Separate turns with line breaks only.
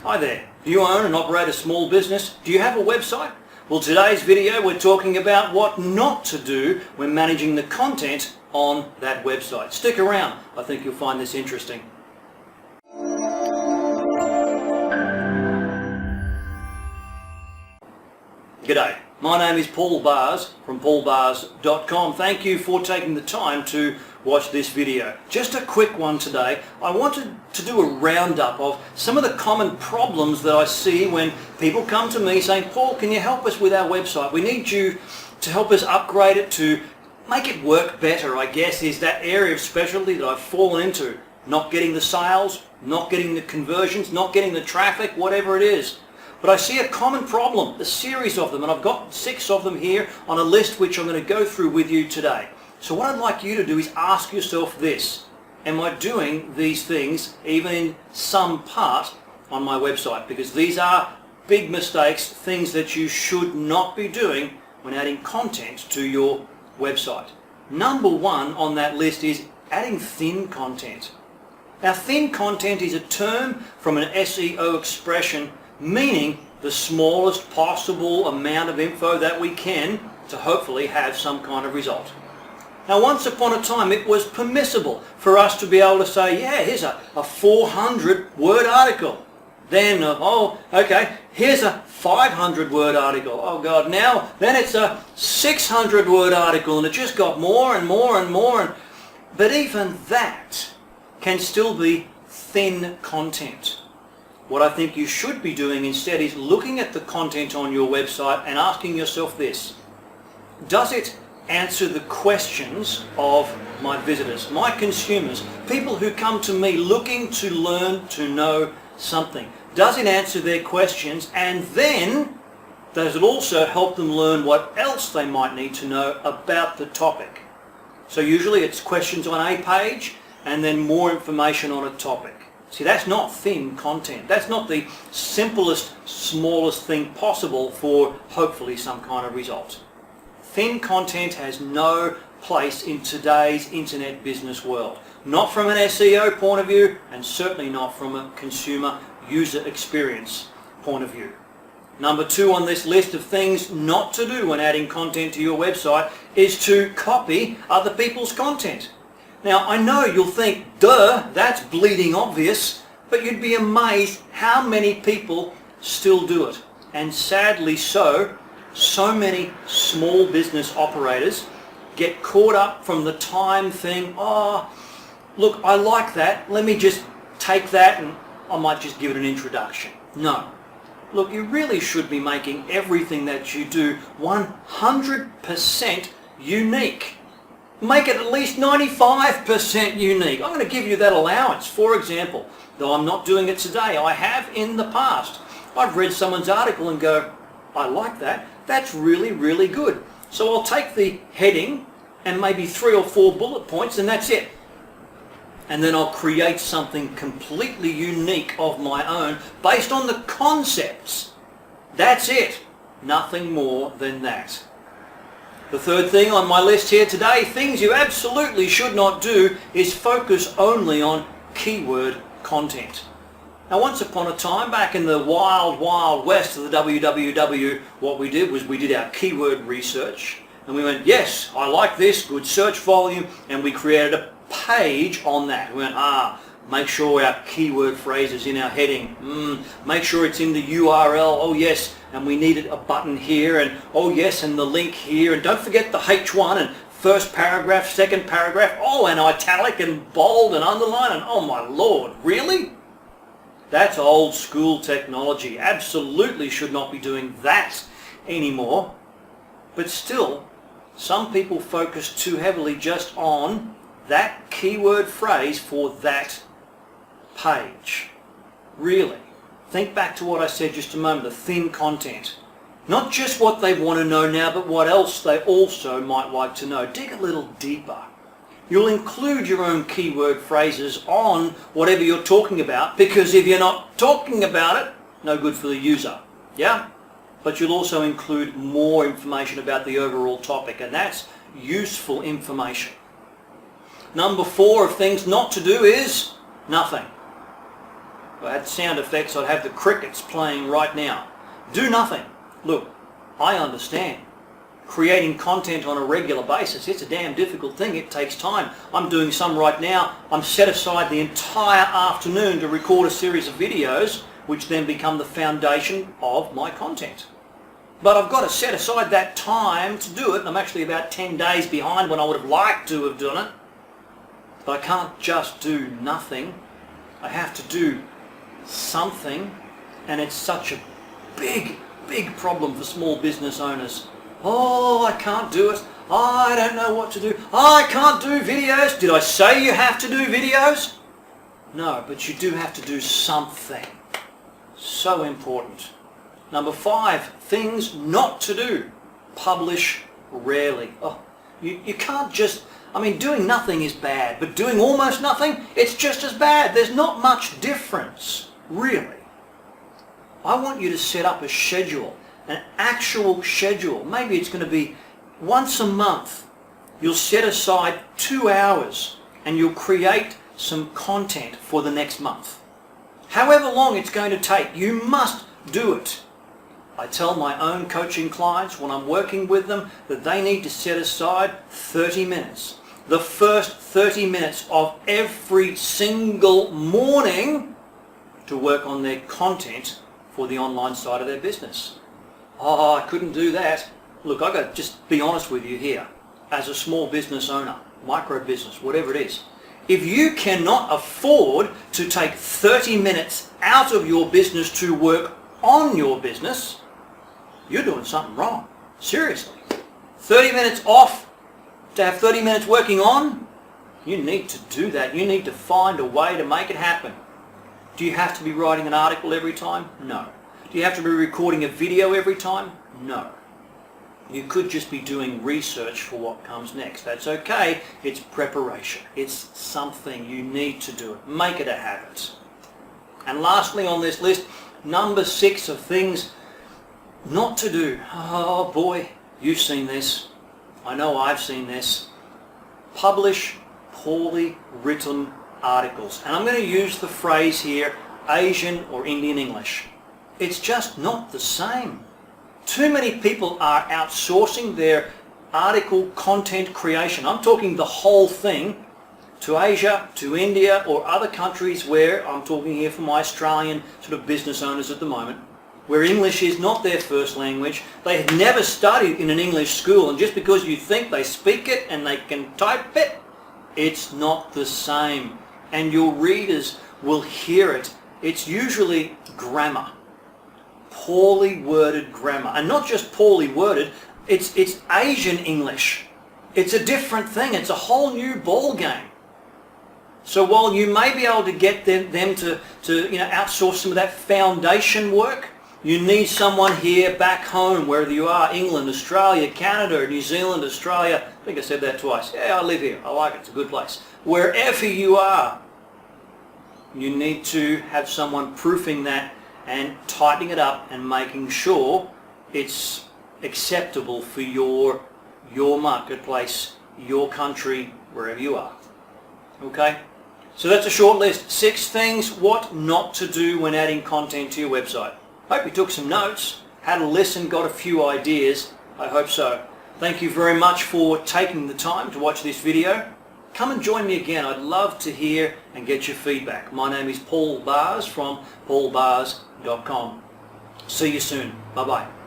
Hi there. Do you own and operate a small business? Do you have a website? Well, today's video we're talking about what not to do when managing the content on that website. Stick around. I think you'll find this interesting. G'day. My name is Paul Bars from paulbars.com. Thank you for taking the time to watch this video. Just a quick one today. I wanted to do a roundup of some of the common problems that I see when people come to me saying, Paul, can you help us with our website? We need you to help us upgrade it, to make it work better, I guess, is that area of specialty that I've fallen into. Not getting the sales, not getting the conversions, not getting the traffic, whatever it is. But I see a common problem, a series of them, and I've got 6 of them here on a list which I'm going to go through with you today. So what I'd like you to do is ask yourself this: am I doing these things even in some part on my website? Because these are big mistakes, things that you should not be doing when adding content to your website. Number 1 on that list is adding thin content. Now, thin content is a term from an SEO expression meaning the smallest possible amount of info that we can to hopefully have some kind of result. Now, once upon a time it was permissible for us to be able to say, yeah, here's a 400 word article. Then, here's a 500 word article. Oh God, then it's a 600 word article, and it just got more and more and more. But even that can still be thin content. What I think you should be doing instead is looking at the content on your website and asking yourself this: does it answer the questions of my visitors, my consumers, people who come to me looking to learn, to know something? Does it answer their questions, and then does it also help them learn what else they might need to know about the topic? So usually it's questions on a page and then more information on a topic. See, that's not thin content. That's not the simplest, smallest thing possible for hopefully some kind of result. Thin content has no place in today's internet business world. Not from an SEO point of view, and certainly not from a consumer user experience point of view. Number 2 on this list of things not to do when adding content to your website is to copy other people's content. Now, I know you'll think, duh, that's bleeding obvious, but you'd be amazed how many people still do it. And sadly so many small business operators get caught up from the time thing. Oh, look, I like that. Let me just take that and I might just give it an introduction. No. Look, you really should be making everything that you do 100% unique. Make it at least 95% unique. I'm going to give you that allowance. For example, though I'm not doing it today, I have in the past. I've read someone's article and go, I like that. That's really, really good. So I'll take the heading and maybe 3 or 4 bullet points, and that's it. And then I'll create something completely unique of my own based on the concepts. That's it. Nothing more than that. The third thing on my list here today, things you absolutely should not do, is focus only on keyword content. Now, once upon a time, back in the wild, wild west of the WWW, what we did was we did our keyword research, and we went, yes, I like this, good search volume, and we created a page on that. We went, make sure our keyword phrase is in our heading. Make sure it's in the URL. Oh yes, and we needed a button here, and oh yes, and the link here, and don't forget the H1 and first paragraph, second paragraph. Oh, and italic and bold and underline, and oh my Lord, really? That's old school technology. Absolutely should not be doing that anymore. But still, some people focus too heavily just on that keyword phrase for that page. Really, think back to what I said just a moment, the thin content. Not just what they want to know now, but what else they also might like to know. Dig a little deeper. You'll include your own keyword phrases on whatever you're talking about, because if you're not talking about it, no good for the user. Yeah? But you'll also include more information about the overall topic, and that's useful information. Number 4 of things not to do is nothing. I had sound effects, I'd have the crickets playing right now. Do nothing. Look, I understand. Creating content on a regular basis, it's a damn difficult thing. It takes time. I'm doing some right now. I'm set aside the entire afternoon to record a series of videos which then become the foundation of my content. But I've got to set aside that time to do it, and I'm actually about 10 days behind when I would have liked to have done it. But I can't just do nothing. I have to do something, and it's such a big problem for small business owners. Oh, I can't do it. I don't know what to do. I can't do videos. Did I say you have to do videos? No, but you do have to do something. So important. Number 5, things not to do. Publish rarely. Oh, you can't just, doing nothing is bad, but doing almost nothing, it's just as bad. There's not much difference, really. I want you to set up a schedule, an actual schedule. Maybe it's going to be once a month. You'll set aside 2 hours and you'll create some content for the next month. However long it's going to take, you must do it. I tell my own coaching clients when I'm working with them that they need to set aside 30 minutes. The first 30 minutes of every single morning to work on their content for the online side of their business. Oh, I couldn't do that. Look, I've got to just be honest with you here. As a small business owner, micro business, whatever it is, if you cannot afford to take 30 minutes out of your business to work on your business, you're doing something wrong. Seriously. 30 minutes off to have 30 minutes working on? You need to do that. You need to find a way to make it happen. Do you have to be writing an article every time? No. Do you have to be recording a video every time? No. You could just be doing research for what comes next. That's okay. It's preparation. It's something you need to do. Make it a habit. And lastly on this list, number 6 of things not to do. Oh boy, you've seen this. I know I've seen this. Publish poorly written articles. And I'm going to use the phrase here, Asian or Indian English. It's just not the same. Too many people are outsourcing their article content creation. I'm talking the whole thing to Asia, to India or other countries where, I'm talking here for my Australian sort of business owners at the moment, where English is not their first language. They have never studied in an English school, and just because you think they speak it and they can type it, it's not the same. And your readers will hear it. It's usually grammar. Poorly worded grammar. And not just poorly worded, it's Asian English. It's a different thing. It's a whole new ball game. So while you may be able to get them to outsource some of that foundation work, you need someone here back home, wherever you are, England, Australia, Canada, New Zealand, Australia. I think I said that twice. Yeah, I live here. I like it. It's a good place. Wherever you are, you need to have someone proofing that and tightening it up and making sure it's acceptable for your marketplace, your country, wherever you are. Okay? So that's a short list. 6 things what not to do when adding content to your website. Hope you took some notes, had a listen, got a few ideas. I hope so. Thank you very much for taking the time to watch this video. Come and join me again. I'd love to hear and get your feedback. My name is Paul Bars from paulbars.com. See you soon. Bye-bye.